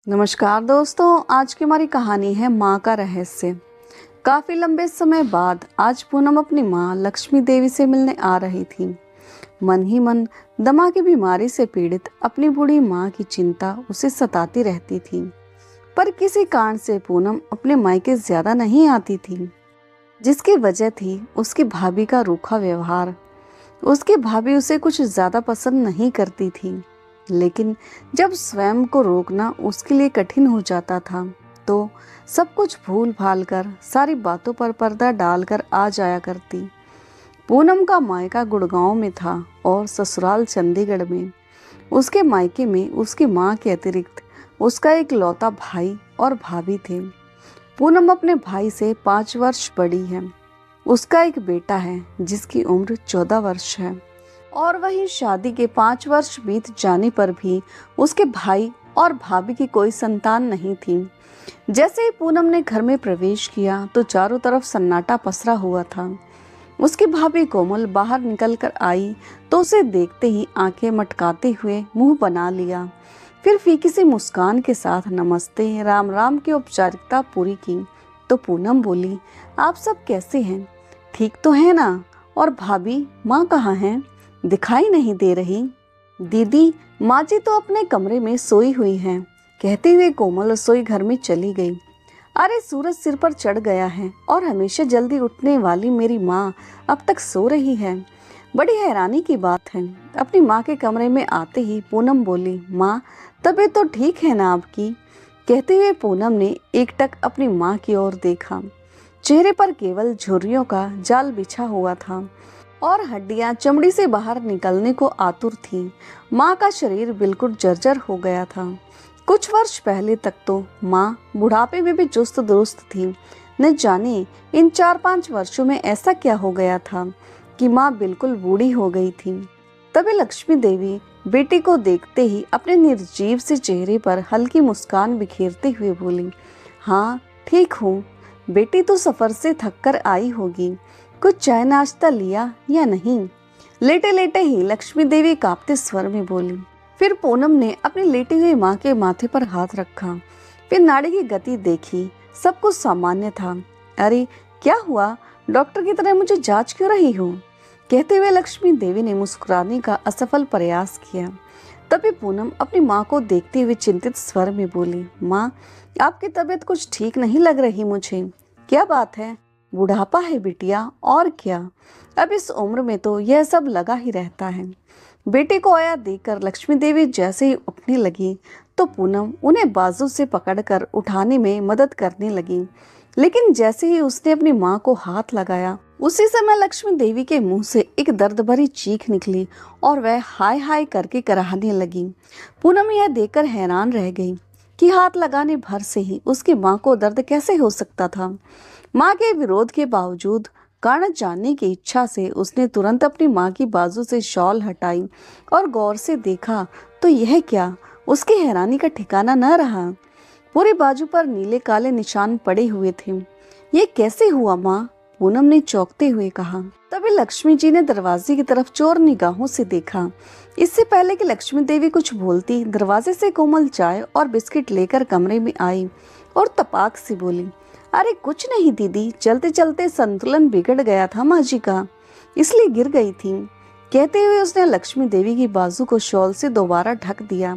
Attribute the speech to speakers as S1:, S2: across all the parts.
S1: नमस्कार दोस्तों, आज की हमारी कहानी है माँ का रहस्य। काफी लंबे समय बाद आज पूनम अपनी माँ लक्ष्मी देवी से मिलने आ रही थी। मन ही मन दमा की बीमारी से पीड़ित अपनी बूढ़ी माँ की चिंता उसे सताती रहती थी। पर किसी कारण से पूनम अपने मायके ज्यादा नहीं आती थी, जिसकी वजह थी उसकी भाभी का रूखा व्यवहार। उसकी भाभी उसे कुछ ज्यादा पसंद नहीं करती थी, लेकिन जब स्वयं को रोकना उसके लिए कठिन हो जाता था तो सब कुछ भूल भाल कर सारी बातों पर पर्दा डालकर आ जाया करती। पूनम का मायका गुड़गांव में था और ससुराल चंडीगढ़ में। उसके मायके में उसकी माँ के अतिरिक्त उसका एक लौता भाई और भाभी थे। पूनम अपने भाई से 5 वर्ष बड़ी है। उसका एक बेटा है जिसकी उम्र 14 वर्ष है और वहीं शादी के 5 वर्ष बीत जाने पर भी उसके भाई और भाभी की कोई संतान नहीं थी। जैसे ही पूनम ने घर में प्रवेश किया तो चारों तरफ सन्नाटा पसरा हुआ था। उसकी भाभी कोमल बाहर निकल कर आई तो उसे देखते ही आंखें मटकाते हुए मुंह बना लिया। फिर फीकी सी मुस्कान के साथ नमस्ते राम राम की औपचारिकता पूरी की तो पूनम बोली, आप सब कैसे हैं? ठीक तो है ना? और भाभी माँ कहाँ हैं? दिखाई नहीं दे रही। दीदी, माँ जी तो अपने कमरे में सोई हुई हैं, कहते हुए कोमल रसोई घर में चली गई। अरे सूरज सिर पर चढ़ गया है और हमेशा जल्दी उठने वाली मेरी माँ अब तक सो रही है। बड़ी हैरानी की बात है। अपनी माँ के कमरे में आते ही पूनम बोली, माँ तबीयत तो ठीक है ना आपकी? कहते हुए पूनम ने एकटक अपनी माँ की ओर देखा। चेहरे पर केवल झुर्रियों का जाल बिछा हुआ था और हड्डियां चमड़ी से बाहर निकलने को आतुर थीं। माँ का शरीर बिल्कुल जर्जर हो गया था। कुछ वर्ष पहले तक तो माँ बुढ़ापे में भी चुस्त दुरुस्त थी। न जाने इन 4-5 वर्षों में ऐसा क्या हो गया था कि माँ बिल्कुल बूढ़ी हो गई थी। तभी लक्ष्मी देवी बेटी को देखते ही अपने निर्जीव से चेहरे पर हल्की मुस्कान बिखेरते हुए बोली, हाँ ठीक हूँ बेटी, तो सफर से थक कर आई होगी। कुछ चाय नाश्ता लिया या नहीं? लेटे लेटे ही लक्ष्मी देवी कांपते स्वर में बोली। फिर पूनम ने अपनी लेटी हुई माँ के माथे पर हाथ रखा। फिर नाड़ी की गति देखी, सब कुछ सामान्य था। अरे क्या हुआ? डॉक्टर की तरह मुझे जांच क्यों रही हो? कहते हुए लक्ष्मी देवी ने मुस्कुराने का असफल प्रयास किया। तभी पूनम अपनी माँ को देखते हुए चिंतित स्वर में बोली, माँ आपकी तबीयत कुछ ठीक नहीं लग रही मुझे। क्या बात है? बुढ़ापा है बिटिया, और क्या। अब इस उम्र में तो यह सब लगा ही रहता है। बेटे को आया देखकर लक्ष्मी देवी जैसे ही उठने लगी तो पूनम उन्हें बाजू से पकड़कर उठाने में मदद करने लगी। लेकिन जैसे ही उसने अपनी माँ को हाथ लगाया उसी समय लक्ष्मी देवी के मुंह से एक दर्द भरी चीख निकली और वह हाय हाय करके कराहने लगी। पूनम यह देखकर हैरान रह गई कि हाथ लगाने भर से ही उसकी माँ को दर्द कैसे हो सकता था। माँ के विरोध के बावजूद कारण जानने की इच्छा से उसने तुरंत अपनी माँ की बाजू से शॉल हटाई और गौर से देखा तो यह क्या, उसकी हैरानी का ठिकाना न रहा। पूरी बाजू पर नीले काले निशान पड़े हुए थे। ये कैसे हुआ माँ? पूनम ने चौंकते हुए कहा। तभी लक्ष्मी जी ने दरवाजे की तरफ चोर निगाहों से देखा। इससे पहले कि लक्ष्मी देवी कुछ बोलती, दरवाजे से कोमल चाय और बिस्किट लेकर कमरे में आई और तपाक से बोली, अरे कुछ नहीं दीदी, चलते चलते संतुलन बिगड़ गया था माँ जी का, इसलिए गिर गई थी। कहते हुए उसने लक्ष्मी देवी की बाजू को शॉल से दोबारा ढक दिया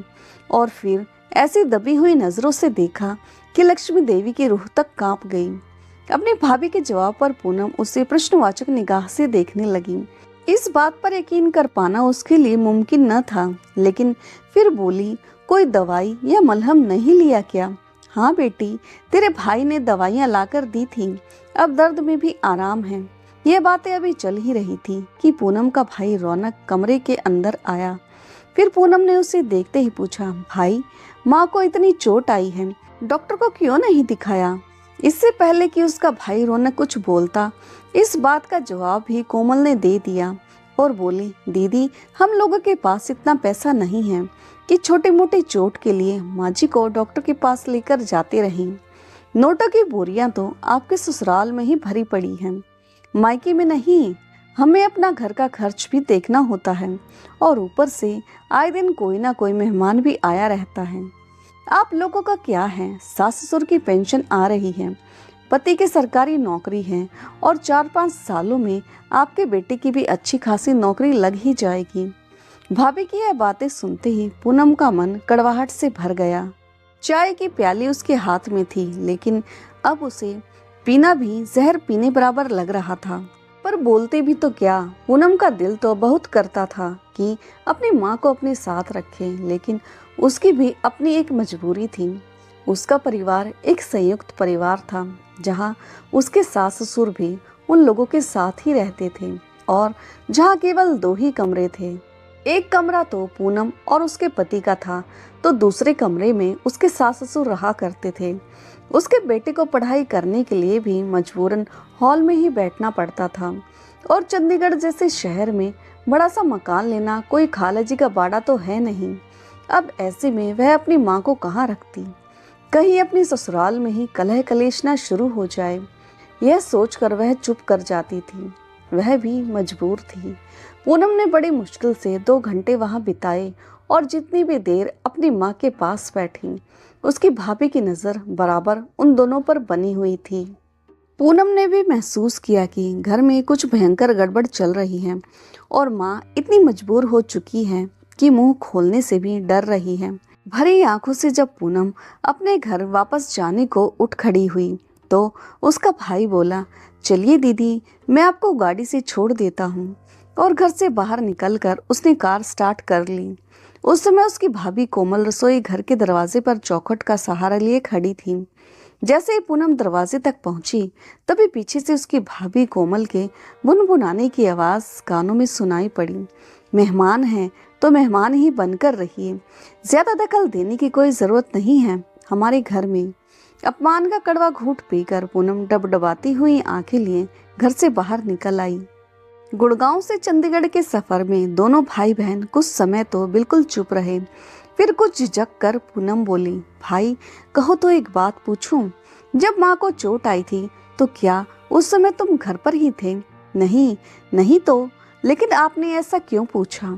S1: और फिर ऐसी दबी हुई नजरों से देखा कि लक्ष्मी देवी की रूह तक कांप गई। अपनी भाभी के जवाब पर पूनम उसे प्रश्नवाचक निगाह से देखने लगी। इस बात पर यकीन कर पाना उसके लिए मुमकिन न था, लेकिन फिर बोली, कोई दवाई या मलहम नहीं लिया क्या? हाँ बेटी, तेरे भाई ने दवाइयाँ लाकर दी थी, अब दर्द में भी आराम है। ये बातें अभी चल ही रही थी कि पूनम का भाई रौनक कमरे के अंदर आया। फिर पूनम ने उसे देखते ही पूछा, भाई माँ को इतनी चोट आई है, डॉक्टर को क्यों नहीं दिखाया? इससे पहले कि उसका भाई रौनक कुछ बोलता, इस बात का जवाब भी कोमल ने दे दिया और बोली, दीदी हम लोगों के पास इतना पैसा नहीं है कि छोटे मोटे चोट के लिए माँ जी को डॉक्टर के पास लेकर जाते रहें। नोटों की बोरियां तो आपके ससुराल में ही भरी पड़ी हैं, मायके में नहीं। हमें अपना घर का खर्च भी देखना होता है और ऊपर से आए दिन कोई ना कोई मेहमान भी आया रहता है। आप लोगों का क्या है, सास ससुर की पेंशन आ रही है, पति की सरकारी नौकरी है और 4-5 सालों में आपके बेटे की भी अच्छी खासी नौकरी लग ही जाएगी। भाभी की यह बातें सुनते ही पूनम का मन कड़वाहट से भर गया। चाय की प्याली उसके हाथ में थी, लेकिन अब उसे पीना भी जहर पीने बराबर लग रहा था। पर बोलते भी तो क्या, पूनम का दिल तो बहुत करता था कि अपनी माँ को अपने साथ रखे, लेकिन उसकी भी अपनी एक मजबूरी थी। उसका परिवार एक संयुक्त परिवार था, जहाँ उसके सास ससुर भी उन लोगों के साथ ही रहते थे और जहाँ केवल 2 ही कमरे थे। एक कमरा तो पूनम और उसके पति का था, तो दूसरे कमरे में उसके सास ससुर रहा करते थे। उसके बेटे को पढ़ाई करने के लिए भी मजबूरन हॉल में ही बैठना पड़ता था और चंडीगढ़ जैसे शहर में बड़ा सा मकान लेना कोई खालाजी का बाड़ा तो है नहीं। अब ऐसे में वह अपनी माँ को कहाँ रखती, कहीं अपनी ससुराल में ही कलह कलेशना शुरू हो जाए। यह सोचकर वह चुप कर जाती थी। वह भी मजबूर थी। पूनम ने बड़ी मुश्किल से 2 घंटे वहां बिताए और जितनी भी देर अपनी माँ के पास बैठी, उसकी भाभी की नजर बराबर उन दोनों पर बनी हुई थी। पूनम ने भी महसूस किया कि घर में कुछ भयंकर गड़बड़ चल रही है और माँ इतनी मजबूर हो चुकी है कि मुंह खोलने से भी डर रही है। भरी आंखों से जब पूनम अपने घर वापस जाने को उठ खड़ी हुई, तो उसका भाई बोला, चलिए दीदी, मैं आपको गाड़ी से छोड़ देता हूँ। और घर से बाहर निकलकर उसने कार स्टार्ट कर ली। उस समय उसकी भाभी कोमल रसोई घर के दरवाजे पर चौखट का सहारा लिए खड़ी थी। जैसे ही पूनम दरवाजे तक पहुंची, तभी पीछे से उसकी भाभी कोमल के बुनबुनाने की आवाज कानों में सुनाई पड़ी। मेहमान हैं तो मेहमान ही बनकर रहिए, ज्यादा दखल देने की कोई जरूरत नहीं है हमारे घर में। अपमान का कड़वा घूंट पीकर पूनम डबडबाती हुई आंखें लिए घर से बाहर निकल आई। गुड़गांव से चंडीगढ़ के सफर में दोनों भाई बहन कुछ समय तो बिल्कुल चुप रहे। फिर कुछ झिझक कर पूनम बोली, भाई कहो तो एक बात पूछूं? जब माँ को चोट आई थी तो क्या उस समय तुम घर पर ही थे? नहीं, नहीं तो लेकिन आपने ऐसा क्यों पूछा?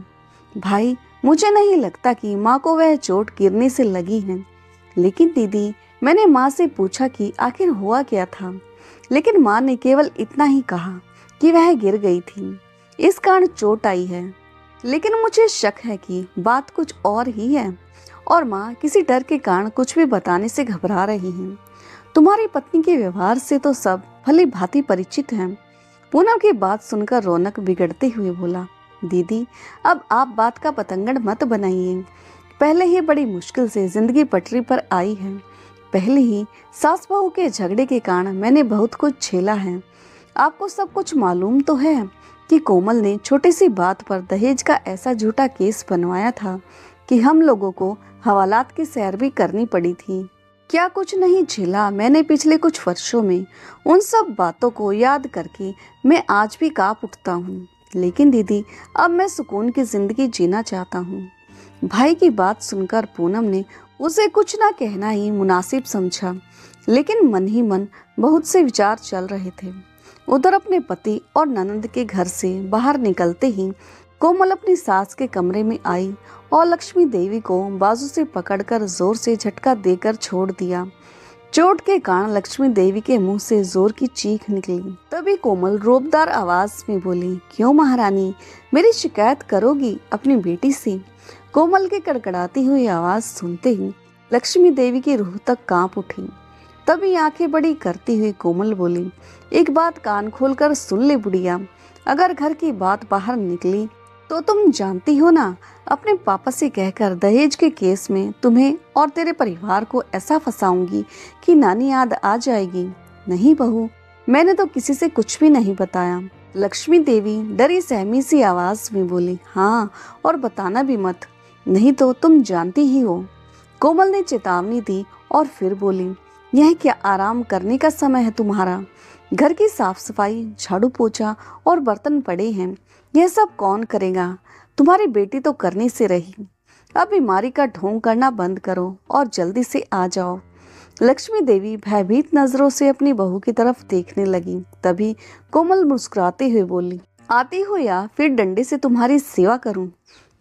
S1: भाई मुझे नहीं लगता कि माँ को वह चोट गिरने से लगी है। लेकिन दीदी, मैंने माँ से पूछा कि आखिर हुआ क्या था, लेकिन माँ ने केवल इतना ही कहा कि वह गिर गई थी, इस कारण चोट आई है। लेकिन मुझे शक है कि बात कुछ और ही है और माँ किसी डर के कारण कुछ भी बताने से घबरा रही हैं। तुम्हारी पत्नी के व्यवहार से तो सब भली भांति परिचित हैं। पूनम की बात सुनकर रौनक बिगड़ते हुए बोला, दीदी अब आप बात का पतंगड़ मत बनाइए। पहले ही बड़ी मुश्किल से जिंदगी पटरी पर आई है। पहले ही सास बहू के झगड़े के कारण मैंने बहुत कुछ झेला है। आपको सब कुछ मालूम तो है कि कोमल ने छोटी सी बात पर दहेज का ऐसा झूठा केस बनवाया था कि हम लोगों को हवालात की सैर भी करनी पड़ी थी। क्या कुछ नहीं झेला मैंने पिछले कुछ वर्षों में। उन सब बातों को याद करके मैं आज भी कांप उठता हूँ। लेकिन दीदी, अब मैं सुकून की जिंदगी जीना चाहता हूँ। भाई की बात सुनकर पूनम ने उसे कुछ ना कहना ही मुनासिब समझा, लेकिन मन ही मन बहुत से विचार चल रहे थे। उधर अपने पति और ननद के घर से बाहर निकलते ही कोमल अपनी सास के कमरे में आई और लक्ष्मी देवी को बाजू से पकड़कर जोर से झटका देकर छोड़ दिया। चोट के कारण लक्ष्मी देवी के मुंह से जोर की चीख निकली। तभी कोमल रोबदार आवाज में बोली, क्यों महारानी, मेरी शिकायत करोगी अपनी बेटी से? कोमल की कड़कड़ाती हुई आवाज सुनते ही लक्ष्मी देवी की रूह तक कांप उठी। तभी आंखें बड़ी करती हुई कोमल बोली, एक बात कान खोलकर सुन ले बुढ़िया, अगर घर की बात बाहर निकली तो तुम जानती हो ना, अपने पापा से कहकर दहेज के केस में तुम्हें और तेरे परिवार को ऐसा फंसाऊंगी कि नानी याद आ जाएगी। नहीं बहू, मैंने तो किसी से कुछ भी नहीं बताया। लक्ष्मी देवी डरी सहमी सी आवाज में बोली, हाँ और बताना भी मत, नहीं तो तुम जानती ही हो। कोमल ने चेतावनी दी और फिर बोली, यह क्या आराम करने का समय है तुम्हारा? घर की साफ सफाई, झाड़ू पोछा और बर्तन पड़े हैं, यह सब कौन करेगा? तुम्हारी बेटी तो करने से रही। अब बीमारी का ढोंग करना बंद करो और जल्दी से आ जाओ। लक्ष्मी देवी भयभीत नजरों से अपनी बहू की तरफ देखने लगी। तभी कोमल मुस्कुराते हुए बोली, आती हो या फिर डंडे से तुम्हारी सेवा करूं?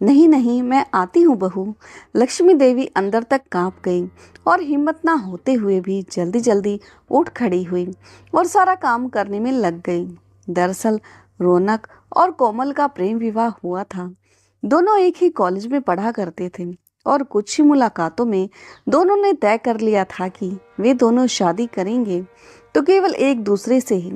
S1: नहीं नहीं, मैं आती हूँ बहू। लक्ष्मी देवी अंदर तक कांप गई और हिम्मत ना होते हुए भी जल्दी जल्दी उठ खड़ी हुई और सारा काम करने में लग गई। दरअसल रौनक और कोमल का प्रेम विवाह हुआ था। दोनों एक ही कॉलेज में पढ़ा करते थे और कुछ ही मुलाकातों में दोनों ने तय कर लिया था कि वे दोनों शादी करेंगे तो केवल एक दूसरे से ही।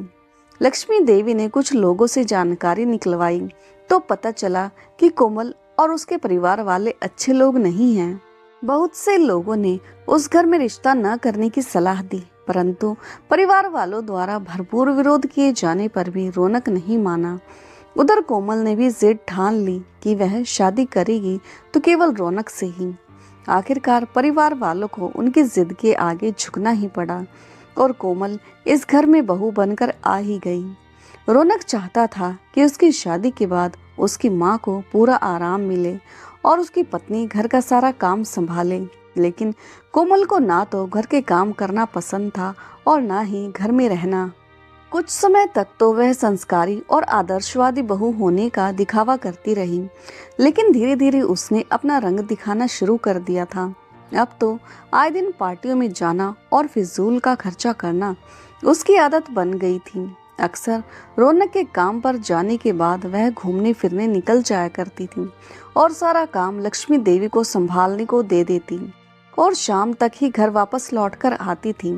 S1: लक्ष्मी देवी ने कुछ लोगों से जानकारी निकलवाई तो पता चला कि कोमल और उसके परिवार वाले अच्छे लोग नहीं हैं। बहुत से लोगों ने उस घर में रिश्ता न करने की सलाह दी, परंतु परिवार वालों द्वारा भरपूर विरोध किए जाने पर भी रौनक नहीं माना। उधर कोमल ने भी जिद ठान ली कि वह शादी करेगी तो केवल रौनक से ही। आखिरकार परिवार वालों को उनकी जिद के आगे झुकना ही पड़ा और कोमल इस घर में बहू बनकर आ ही गई। रौनक चाहता था कि उसकी शादी के बाद उसकी माँ को पूरा आराम मिले और उसकी पत्नी घर का सारा काम संभाले, लेकिन कोमल को ना तो घर के काम करना पसंद था और ना ही घर में रहना। कुछ समय तक तो वह संस्कारी और आदर्शवादी बहू होने का दिखावा करती रही, लेकिन धीरे धीरे उसने अपना रंग दिखाना शुरू कर दिया था। अब तो आए दिन पार्टियों में जाना और फिजूल का खर्चा करना उसकी आदत बन गई थी। अक्सर रौनक के काम पर जाने के बाद वह घूमने फिरने निकल जाया करती थी और सारा काम लक्ष्मी देवी को संभालने को दे देती और शाम तक ही घर वापस लौटकर आती थी।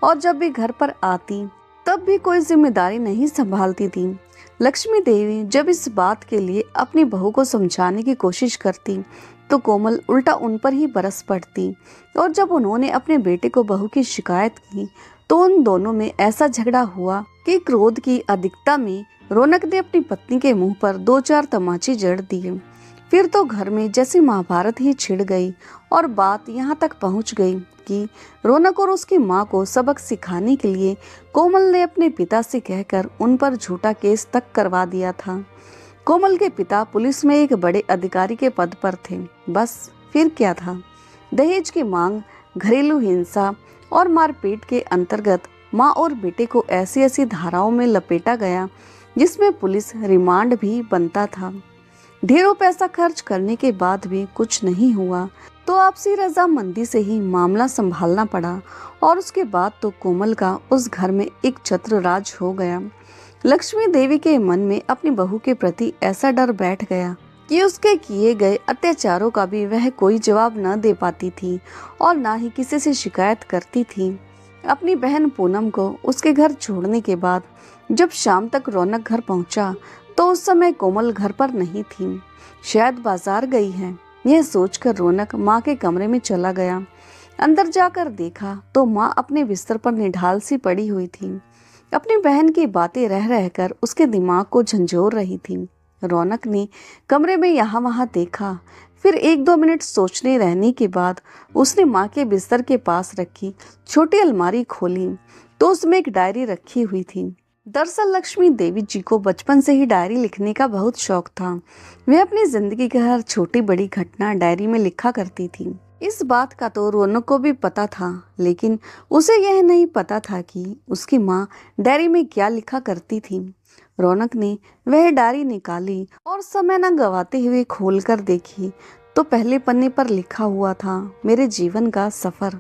S1: और जब भी घर पर आती तब भी कोई जिम्मेदारी नहीं संभालती थी। लक्ष्मी देवी जब इस बात के लिए अपनी बहू को समझाने की कोशिश करती तो कोमल उल्टा उन पर ही बरस पड़ती और जब उन्होंने अपने बेटे को बहू की शिकायत की तो उन दोनों में ऐसा झगड़ा हुआ कि क्रोध की अधिकता में रौनक ने अपनी पत्नी के मुंह पर 2-4 तमाचे जड़ दिए। फिर तो घर में जैसे महाभारत ही छिड़ गई और बात यहाँ तक पहुँच गई कि रौनक और उसकी माँ को सबक सिखाने के लिए कोमल ने अपने पिता से कहकर उन पर झूठा केस तक करवा दिया था। कोमल के पिता पुलिस में एक बड़े अधिकारी के पद पर थे। बस फिर क्या था, दहेज की मांग, घरेलू हिंसा और मारपीट के अंतर्गत माँ और बेटे को ऐसी ऐसी धाराओं में लपेटा गया जिसमें पुलिस रिमांड भी बनता था। ढेरों पैसा खर्च करने के बाद भी कुछ नहीं हुआ तो आपसी रजामंदी से ही मामला संभालना पड़ा और उसके बाद तो कोमल का उस घर में एक छत्र राज हो गया। लक्ष्मी देवी के मन में अपनी बहू के प्रति ऐसा डर बैठ गया कि उसके किए गए अत्याचारों का भी वह कोई जवाब न दे पाती थी और ना ही किसी से शिकायत करती थी। अपनी बहन पूनम को उसके घर छोड़ने के बाद जब शाम तक रौनक घर पहुंचा तो उस समय कोमल घर पर नहीं थी, शायद बाजार गई है। यह सोचकर रौनक माँ के कमरे में चला गया। अंदर जाकर देखा तो माँ अपने बिस्तर पर निढाल सी पड़ी हुई थी, अपनी बहन की बातें रह रहकर उसके दिमाग को झंझोर रही थी। रौनक ने कमरे में यहाँ वहाँ देखा, फिर 1-2 मिनट सोचने रहने के बाद उसने माँ के बिस्तर के पास रखी छोटी अलमारी खोली तो उसमें एक डायरी रखी हुई थी। दरअसल लक्ष्मी देवी जी को बचपन से ही डायरी लिखने का बहुत शौक था। वह अपनी जिंदगी की हर छोटी बड़ी घटना डायरी में लिखा करती थी। इस बात का तो रौनक को भी पता था, लेकिन उसे यह नहीं पता था कि उसकी माँ डायरी में क्या लिखा करती थी। रौनक ने वह डायरी निकाली और समय न गवाते हुए खोलकर देखी तो पहले पन्ने पर लिखा हुआ था, मेरे जीवन का सफर।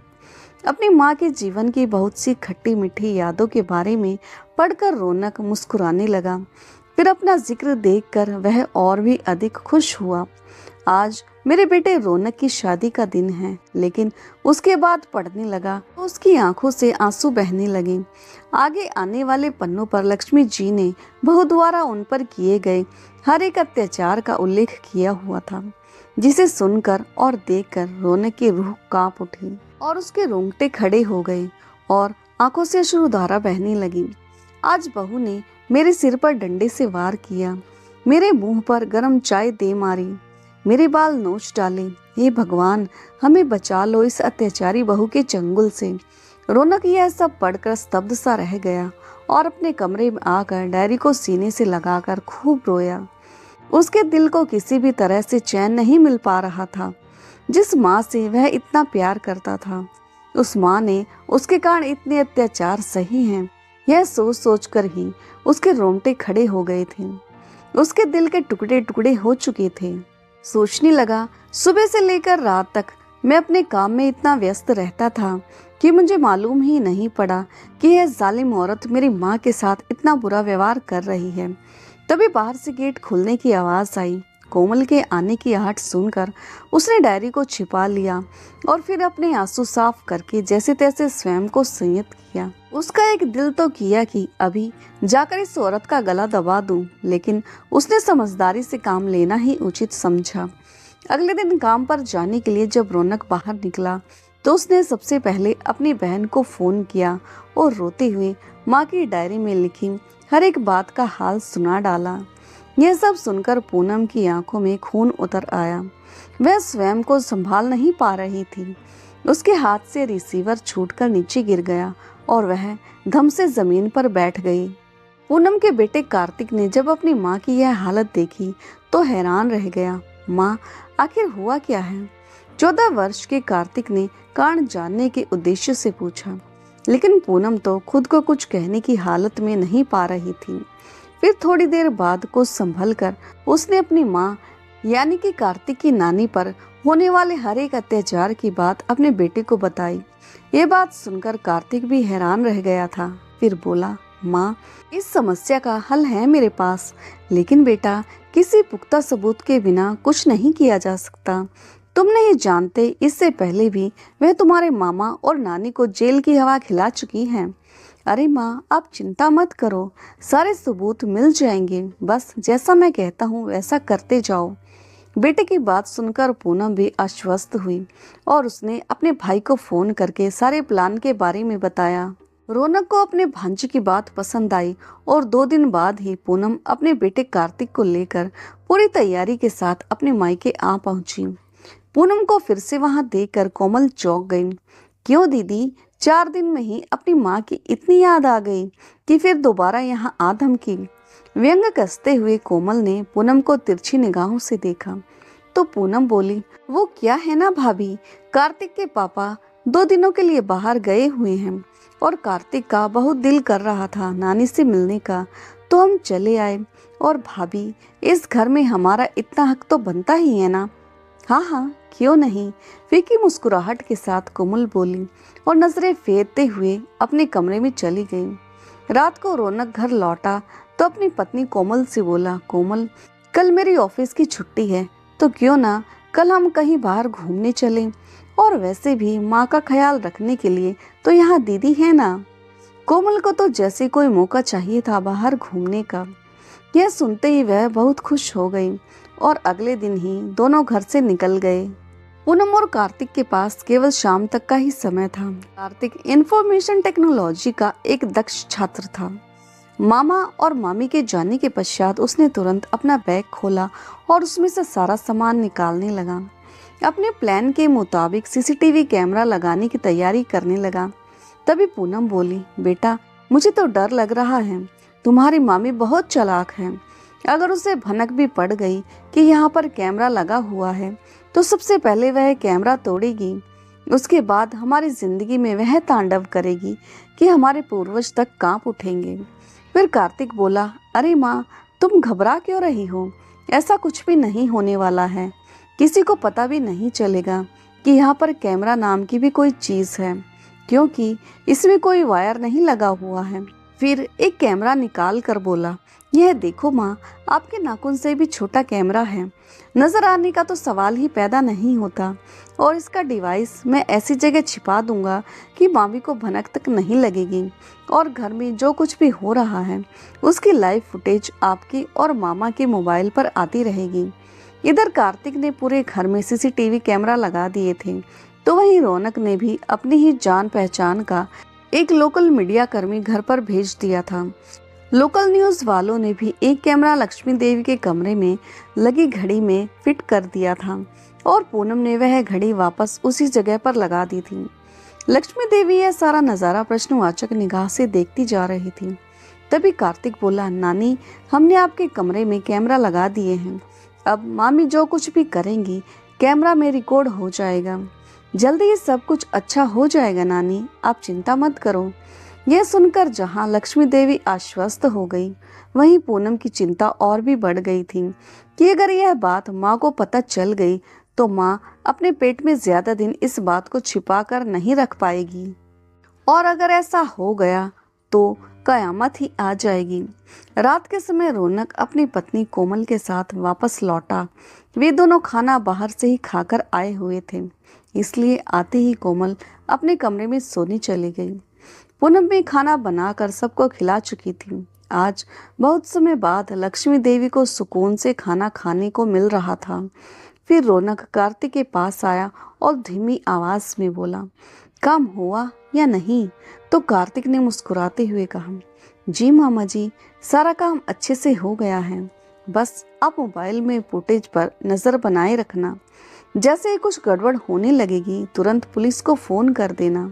S1: अपनी माँ के जीवन की बहुत सी खट्टी मीठी यादों के बारे में पढ़कर रौनक मुस्कुराने लगा। फिर अपना जिक्र देखकर वह और भी अधिक खुश हुआ। आज मेरे बेटे रौनक की शादी का दिन है, लेकिन उसके बाद पढ़ने लगा तो उसकी आंखों से आंसू बहने लगे। आगे आने वाले पन्नों पर लक्ष्मी जी ने बहू द्वारा उन पर किए गए हर एक अत्याचार का उल्लेख किया हुआ था, जिसे सुनकर और देखकर रौनक की रूह कांप उठी और उसके रोंगटे खड़े हो गए और आंखों से अश्रुधारा बहने लगी। आज बहू ने मेरे सिर पर डंडे से वार किया, मेरे मुंह पर गर्म चाय दे मारी, मेरे बाल नोच डाले। हे भगवान, हमें बचा लो इस अत्याचारी बहू के चंगुल से। रौनक यह सब पढ़कर स्तब्ध सा रह गया और अपने कमरे में आकर डायरी को सीने से लगाकर खूब रोया। उसके दिल को किसी भी तरह से चैन नहीं मिल पा रहा था। जिस माँ से वह इतना प्यार करता था, उस माँ ने उसके कारण इतने अत्याचार सही हैं, यह सोच सोच कर ही उसके रोंगटे खड़े हो गए थे। उसके दिल के टुकड़े टुकड़े हो चुके थे। सोचने लगा, सुबह से लेकर रात तक मैं अपने काम में इतना व्यस्त रहता था कि मुझे मालूम ही नहीं पड़ा कि यह जालिम औरत मेरी माँ के साथ इतना बुरा व्यवहार कर रही है। तभी बाहर से गेट खुलने की आवाज़ आई। कोमल के आने की आहट सुनकर उसने डायरी को छिपा लिया और फिर अपने आंसू साफ करके जैसे तैसे स्वयं को संयत किया। उसका एक दिल तो किया कि अभी जाकर इस औरत का गला दबा दूं, लेकिन उसने समझदारी से काम लेना ही उचित समझा। अगले दिन काम पर जाने के लिए जब रौनक बाहर निकला तो उसने सबसे पहले अपनी बहन को फोन किया और रोते हुए माँ की डायरी में लिखी हर एक बात का हाल सुना डाला। यह सब सुनकर पूनम की आंखों में खून उतर आया। वह स्वयं को संभाल नहीं पा रही थी। उसके हाथ से रिसीवर छूटकर नीचे गिर गया और वह धम से जमीन पर बैठ गई। पूनम के बेटे कार्तिक ने जब अपनी माँ की यह हालत देखी तो हैरान रह गया। माँ, आखिर हुआ क्या है? 14 वर्ष के कार्तिक ने कारण जानने के उद्देश्य से पूछा, लेकिन पूनम तो खुद को कुछ कहने की हालत में नहीं पा रही थी। फिर थोड़ी देर बाद को संभल कर उसने अपनी माँ यानी कि कार्तिक की नानी पर होने वाले हर एक अत्याचार की बात अपने बेटे को बताई। ये बात सुनकर कार्तिक भी हैरान रह गया था। फिर बोला, माँ, इस समस्या का हल है मेरे पास, लेकिन बेटा किसी पुख्ता सबूत के बिना कुछ नहीं किया जा सकता। तुम नहीं जानते, इससे पहले भी वह तुम्हारे मामा और नानी को जेल की हवा खिला चुकी हैं। अरे माँ, आप चिंता मत करो, सारे सबूत मिल जाएंगे, बस जैसा मैं कहता हूँ वैसा करते जाओ। बेटे की बात सुनकर पूनम भी आश्वस्त हुई और उसने अपने भाई को फोन करके सारे प्लान के बारे में बताया। रौनक को अपने भांजे की बात पसंद आई और 2 दिन बाद ही पूनम अपने बेटे कार्तिक को लेकर पूरी तैयारी के साथ अपने मायके आ पहुंची। पूनम को फिर से वहां देखकर कोमल चौंक गई। क्यों दीदी, 4 दिन में ही अपनी माँ की इतनी याद आ गई कि फिर दोबारा यहाँ आ धमकी? व्यंग कसते हुए कोमल ने पूनम को तिरछी निगाहों से देखा तो पूनम बोली, वो क्या है ना भाभी, कार्तिक के पापा 2 दिनों के लिए बाहर गए हुए हैं और कार्तिक का बहुत दिल कर रहा था नानी से मिलने का, तो हम चले आए। और भाभी, इस घर में हमारा इतना हक तो बनता ही है ना? हाँ हाँ, क्यों नहीं, विकी मुस्कुराहट के साथ कोमल बोली और नजरें फेरते हुए अपने कमरे में चली गई। रात को रौनक घर लौटा तो अपनी पत्नी कोमल से बोला, कोमल, कल मेरी ऑफिस की छुट्टी है, तो क्यों ना कल हम कहीं बाहर घूमने चलें, और वैसे भी माँ का ख्याल रखने के लिए तो यहाँ दीदी है ना। कोमल को तो जैसे कोई मौका चाहिए था बाहर घूमने का। यह सुनते ही वह बहुत खुश हो गई और अगले दिन ही दोनों घर से निकल गए। पूनम और कार्तिक के पास केवल शाम तक का ही समय था। कार्तिक इंफॉर्मेशन टेक्नोलॉजी का एक दक्ष छात्र था। मामा और मामी के जाने के पश्चात उसने तुरंत अपना बैग खोला और उसमें से सारा सामान निकालने लगा। अपने प्लान के मुताबिक सीसीटीवी कैमरा लगाने की तैयारी करने लगा। तभी पूनम बोली, बेटा, मुझे तो डर लग रहा है, तुम्हारी मामी बहुत चालाक है। अगर उसे भनक भी पड़ गई कि यहाँ पर कैमरा लगा हुआ है तो सबसे पहले वह कैमरा तोड़ेगी। उसके बाद हमारी जिंदगी में वह तांडव करेगी कि हमारे पूर्वज तक कांप उठेंगे। फिर कार्तिक बोला, अरे माँ, तुम घबरा क्यों रही हो? ऐसा कुछ भी नहीं होने वाला है। किसी को पता भी नहीं चलेगा कि यहाँ पर कैमरा नाम की भी कोई चीज है, क्योंकि इसमें कोई वायर नहीं लगा हुआ है। फिर एक कैमरा निकाल कर बोला, यह देखो माँ, आपके नाखून से भी छोटा कैमरा है, नजर आने का तो सवाल ही पैदा नहीं होता, और इसका डिवाइस मैं ऐसी जगह छिपा दूंगा कि मामी को भनक तक नहीं लगेगी, और घर में जो कुछ भी हो रहा है उसकी लाइव फुटेज आपकी और मामा के मोबाइल पर आती रहेगी। इधर कार्तिक ने पूरे घर में सीसीटीवी कैमरा लगा दिए थे, तो वहीं रौनक ने भी अपनी ही जान पहचान का एक लोकल मीडिया कर्मी घर पर भेज दिया था। लोकल न्यूज वालों ने भी एक कैमरा लक्ष्मी देवी के कमरे में लगी घड़ी में फिट कर दिया था और पूनम ने वह घड़ी वापस उसी जगह पर लगा दी थी। लक्ष्मी देवी यह सारा नजारा प्रश्नवाचक निगाह से देखती जा रही थी। तभी कार्तिक बोला, नानी, हमने आपके कमरे में कैमरा लगा दिए हैं। अब मामी जो कुछ भी करेंगी कैमरा में रिकॉर्ड हो जाएगा। जल्दी ही सब कुछ अच्छा हो जाएगा नानी, आप चिंता मत करो। यह सुनकर जहां लक्ष्मी देवी आश्वस्त हो गई, वहीं पूनम की चिंता और भी बढ़ गई थी कि अगर यह बात माँ को पता चल गई तो माँ अपने पेट में ज्यादा दिन इस बात को छिपा कर नहीं रख पाएगी, और अगर ऐसा हो गया तो कयामत ही आ जाएगी। रात के समय रौनक अपनी पत्नी कोमल के साथ वापस लौटा। वे दोनों खाना बाहर से ही खाकर आए हुए थे, इसलिए आते ही कोमल अपने कमरे में सोने चली गई। पूनम भी खाना बनाकर सबको खिला चुकी थी। आज बहुत समय बाद लक्ष्मी देवी को सुकून से खाना खाने को मिल रहा था। फिर रौनक कार्तिक के पास आया और धीमी आवाज में बोला, काम हुआ या नहीं? तो कार्तिक ने मुस्कुराते हुए कहा, जी मामा जी, सारा काम अच्छे से हो गया है। बस आप मोबाइल में फुटेज पर नजर बनाए रखना। जैसे ही कुछ गड़बड़ होने लगेगी तुरंत पुलिस को फोन कर देना।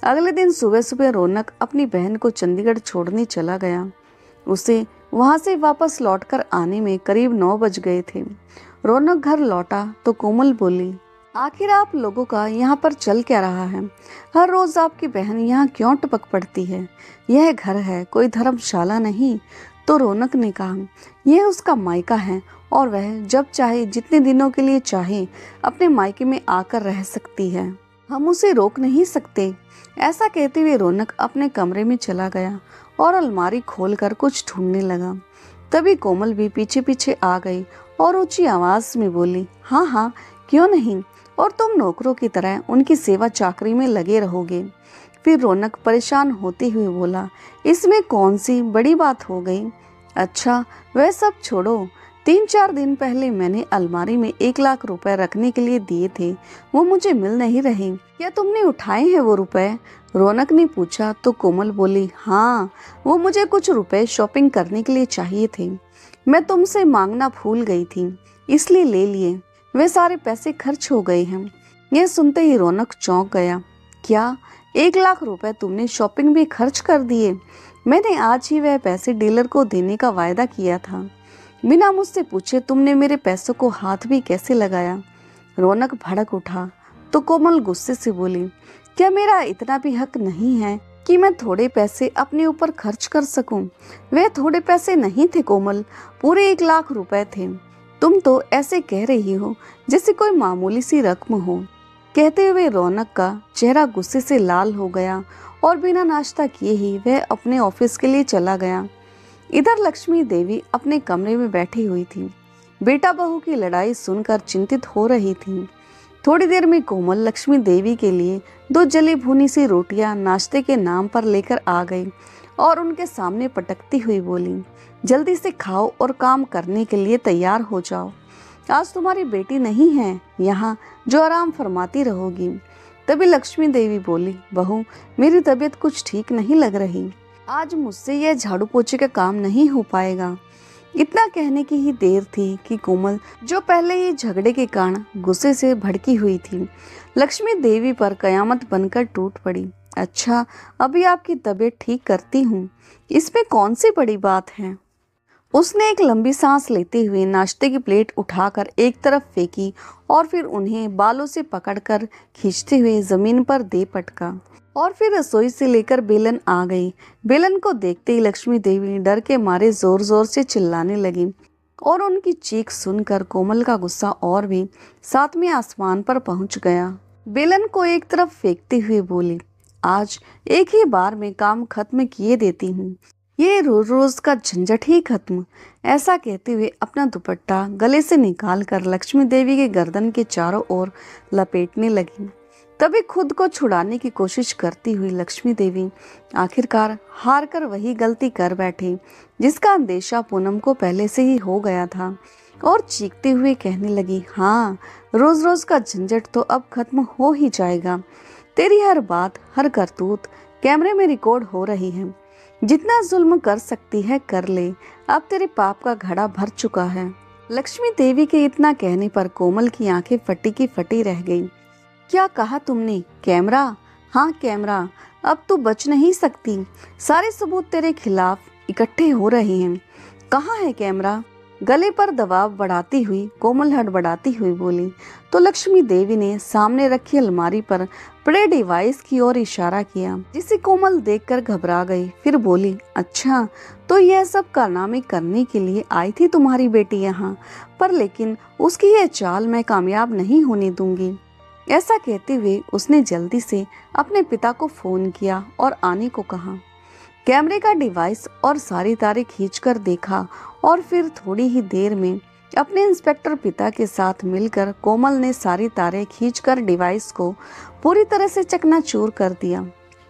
S1: अगले दिन सुबह सुबह रौनक अपनी बहन को चंडीगढ़ छोड़ने चला गया। उसे वहां से वापस लौटकर आने में करीब 9 बज गए थे। रौनक घर लौटा तो कोमल बोली, आखिर आप लोगों का यहाँ पर चल क्या रहा है? हर रोज आपकी बहन यहाँ क्यों टपक पड़ती है? यह घर है, कोई धर्मशाला नहीं। तो रौनक ने कहा, यह उसका मायका है और वह जब चाहे जितने दिनों के लिए चाहे अपने मायके में आकर रह सकती है, हम उसे रोक नहीं सकते। ऐसा कहते हुए रौनक अपने कमरे में चला गया और अलमारी खोलकर कुछ ढूंढने लगा। तभी कोमल भी पीछे पीछे आ गई और ऊंची आवाज में बोली, हाँ हाँ क्यों नहीं, और तुम नौकरों की तरह उनकी सेवा चाकरी में लगे रहोगे। फिर रौनक परेशान होते हुए बोला, इसमें कौन सी बड़ी बात हो गई? अच्छा वह सब छोड़ो, 3-4 दिन पहले मैंने अलमारी में 1 लाख रुपए रखने के लिए दिए थे, वो मुझे मिल नहीं रहे। क्या तुमने उठाए हैं वो रुपए? रौनक ने पूछा तो कोमल बोली, हाँ वो मुझे कुछ रुपए शॉपिंग करने के लिए चाहिए थे। मैं तुमसे मांगना भूल गई थी, इसलिए ले लिए। वे सारे पैसे खर्च हो गए हैं। यह सुनते ही रौनक चौंक गया। क्या 1 लाख रुपए तुमने शॉपिंग में खर्च कर दिए? मैंने आज ही वह पैसे डीलर को देने का वायदा किया था। बिना मुझसे पूछे तुमने मेरे पैसों को हाथ भी कैसे लगाया? रौनक भड़क उठा तो कोमल गुस्से से बोली, क्या मेरा इतना भी हक नहीं है कि मैं थोड़े पैसे अपने ऊपर खर्च कर सकूं? वे थोड़े पैसे नहीं थे कोमल, पूरे 1 लाख रुपए थे। तुम तो ऐसे कह रही हो जैसे कोई मामूली सी रकम हो। कहते हुए रौनक का चेहरा गुस्से से लाल हो गया और बिना नाश्ता किए ही वह अपने ऑफिस के लिए चला गया। इधर लक्ष्मी देवी अपने कमरे में बैठी हुई थी। बेटा बहू की लड़ाई सुनकर चिंतित हो रही थी। थोड़ी देर में कोमल लक्ष्मी देवी के लिए 2 जली भुनी सी रोटियां नाश्ते के नाम पर लेकर आ गई और उनके सामने पटकती हुई बोली, जल्दी से खाओ और काम करने के लिए तैयार हो जाओ। आज तुम्हारी बेटी नहीं है यहाँ जो आराम फरमाती रहोगी। तभी लक्ष्मी देवी बोली, बहू मेरी तबीयत कुछ ठीक नहीं लग रही, आज मुझसे यह झाड़ू पोछे का काम नहीं हो पाएगा। इतना कहने की ही देर थी कि कोमल, जो पहले ही झगड़े के कारण गुस्से से भड़की हुई थी, लक्ष्मी देवी पर कयामत बनकर टूट पड़ी। अच्छा अभी आपकी तबीयत ठीक करती हूँ, इसमें कौन सी बड़ी बात है? उसने एक लंबी सांस लेते हुए नाश्ते की प्लेट उठाकर एक तरफ फेंकी और फिर उन्हें बालों से पकड़कर खींचते हुए जमीन पर दे पटका और फिर रसोई से लेकर बेलन आ गई। बेलन को देखते ही लक्ष्मी देवी डर के मारे जोर जोर से चिल्लाने लगी और उनकी चीख सुनकर कोमल का गुस्सा और भी 7वें आसमान पर पहुंच गया। बेलन को एक तरफ फेंकते हुए बोली, आज एक ही बार में काम खत्म किए देती हूँ, ये रोज रोज का झंझट ही खत्म। ऐसा कहते हुए अपना दुपट्टा गले से निकालकर लक्ष्मी देवी के गर्दन के चारों ओर लपेटने लगी। तभी खुद को छुड़ाने की कोशिश करती हुई लक्ष्मी देवी आखिरकार हार कर वही गलती कर बैठी जिसका अंदेशा पूनम को पहले से ही हो गया था और चीखते हुए कहने लगी, हाँ रोज रोज का झंझट तो अब खत्म हो ही जाएगा। तेरी हर बात हर करतूत कैमरे में रिकॉर्ड हो रही है। जितना जुल्म कर सकती है कर ले, अब तेरे पाप का घड़ा भर चुका है। लक्ष्मी देवी के इतना कहने पर कोमल की आंखें फटी की फटी रह गई। क्या कहा तुमने? कैमरा? हाँ कैमरा, अब तू बच नहीं सकती। सारे सबूत तेरे खिलाफ इकट्ठे हो रहे हैं। कहाँ है कैमरा? गले पर दबाव बढ़ाती हुई कोमल हड़बड़ाती हुई बोली। तो लक्ष्मी देवी ने सामने रखी अलमारी पर पड़े डिवाइस की ओर इशारा किया, जिसे कोमल देखकर घबरा गई। फिर बोली, अच्छा तो यह सब कारनामे करने के लिए आई थी तुम्हारी बेटी यहाँ पर, लेकिन उसकी यह चाल मैं कामयाब नहीं होने दूंगी। ऐसा कहते हुए उसने जल्दी से अपने पिता को फोन किया और आने को कहा। कैमरे का डिवाइस और सारी तारें खींचकर देखा और फिर थोड़ी ही देर में अपने इंस्पेक्टर पिता के साथ मिलकर कोमल ने सारी तारें खींचकर डिवाइस को पूरी तरह से चकनाचूर कर दिया।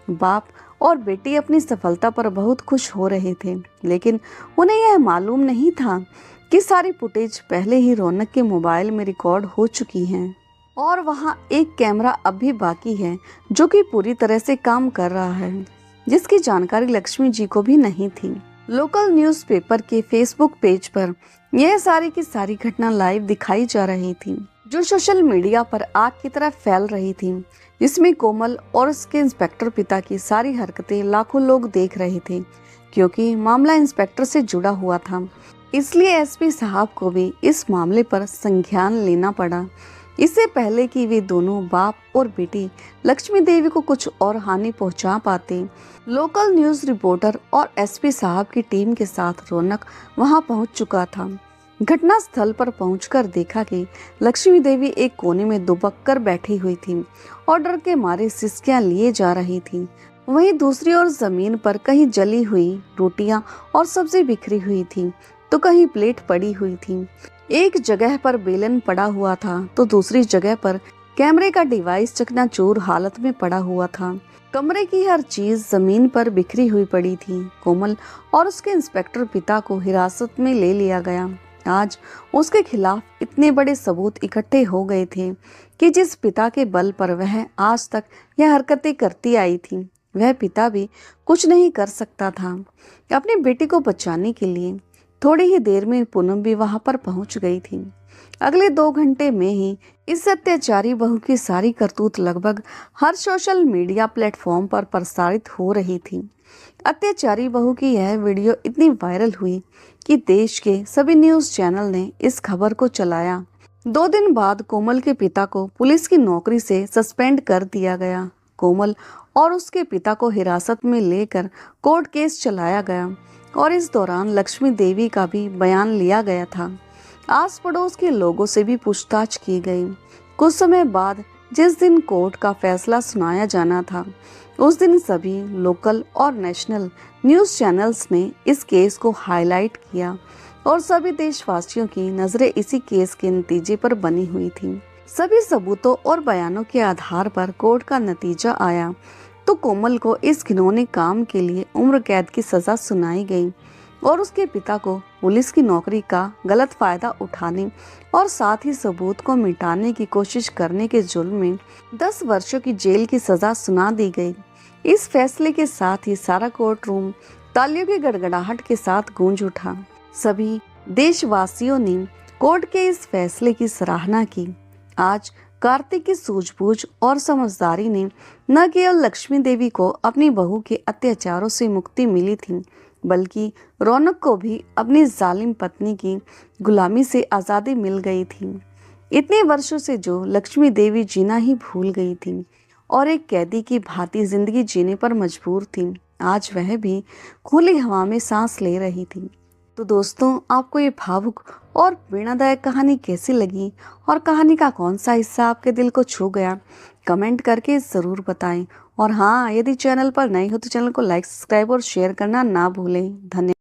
S1: बाप और बेटी अपनी सफलता पर बहुत खुश हो रहे थे, लेकिन उन्हें यह मालूम नहीं था कि सारी फुटेज पहले ही रौनक के मोबाइल में रिकॉर्ड हो चुकी हैं और वहां एक कैमरा अब भी बाकी है जो कि पूरी तरह से काम कर रहा है, जिसकी जानकारी लक्ष्मी जी को भी नहीं थी। लोकल न्यूज़पेपर के फेसबुक पेज पर यह सारी की सारी घटना लाइव दिखाई जा रही थी, जो सोशल मीडिया पर आग की तरह फैल रही थी, जिसमें कोमल और उसके इंस्पेक्टर पिता की सारी हरकतें लाखों लोग देख रहे थे। क्योंकि मामला इंस्पेक्टर से जुड़ा हुआ था, इसलिए एसपी साहब को भी इस मामले पर संज्ञान लेना पड़ा। इससे पहले कि वे दोनों बाप और बेटी लक्ष्मी देवी को कुछ और हानि पहुंचा पाते, लोकल न्यूज़ रिपोर्टर और एसपी साहब की टीम के साथ रौनक वहां पहुंच चुका था। घटना स्थल पर पहुंचकर देखा कि लक्ष्मी देवी एक कोने में दुबक कर बैठी हुई थी और डर के मारे सिसकियां लिए जा रही थी। वहीं दूसरी ओर जमीन पर कहीं जली हुई रोटियां और सब्जी बिखरी हुई थी, तो कहीं प्लेट पड़ी हुई थी। एक जगह पर बेलन पड़ा हुआ था तो दूसरी जगह पर कैमरे का डिवाइस चकनाचूर हालत में पड़ा हुआ था। कमरे की हर चीज जमीन पर बिखरी हुई पड़ी थी। कोमल और उसके इंस्पेक्टर पिता को हिरासत में ले लिया गया। आज उसके खिलाफ इतने बड़े सबूत इकट्ठे हो गए थे कि जिस पिता के बल पर वह आज तक यह हरकतें करती आई थी, वह पिता भी कुछ नहीं कर सकता था। अपनी बेटी को बचाने के लिए थोड़ी ही देर में पूनम भी वहां पर पहुंच गई थी। अगले 2 घंटे में ही इस अत्याचारी बहू की सारी करतूत लगभग हर सोशल मीडिया प्लेटफॉर्म पर प्रसारित हो रही थी। अत्याचारी बहू की यह वीडियो इतनी वायरल हुई कि देश के सभी न्यूज़ चैनल ने इस खबर को चलाया। 2 दिन बाद कोमल के पिता को पुलिस की नौकरी से सस्पेंड कर दिया गया। कोमल और उसके पिता को हिरासत में लेकर कोर्ट केस चलाया गया और इस दौरान लक्ष्मी देवी का भी बयान लिया गया था। आस पड़ोस के लोगों से भी पूछताछ की गई। कुछ समय बाद जिस दिन कोर्ट का फैसला सुनाया जाना था, उस दिन सभी लोकल और नेशनल न्यूज़ चैनल्स ने इस केस को हाईलाइट किया और सभी देशवासियों की नजरें इसी केस के नतीजे पर बनी हुई थी। सभी सबूतों और बयानों के आधार पर कोर्ट का नतीजा आया तो कोमल को इस घिनौने काम के लिए उम्र कैद की सजा सुनाई गई और उसके पिता को पुलिस की नौकरी का गलत फायदा उठाने और साथ ही सबूत को मिटाने की कोशिश करने के जुर्म में 10 वर्षों की जेल की सजा सुना दी गई। इस फैसले के साथ ही सारा कोर्ट रूम तालियों की गड़गड़ाहट के साथ गूंज उठा। सभी देशवासियों ने कोर्ट के इस फैसले की सराहना की। आज कार्तिक की सूझबूझ और समझदारी ने न केवल लक्ष्मी देवी को अपनी बहू के अत्याचारों से मुक्ति मिली थी, बल्कि रौनक को भी अपनी जालिम पत्नी की गुलामी से आज़ादी मिल गई थी। इतने वर्षों से जो लक्ष्मी देवी जीना ही भूल गई थी और एक कैदी की भांति जिंदगी जीने पर मजबूर थी, आज वह भी खुली हवा में सांस ले रही थी। तो दोस्तों, आपको ये भावुक और प्रेरणादायक कहानी कैसी लगी और कहानी का कौन सा हिस्सा आपके दिल को छू गया, कमेंट करके ज़रूर बताएं। और हाँ, यदि चैनल पर नए हो तो चैनल को लाइक, सब्सक्राइब और शेयर करना ना भूलें। धन्यवाद।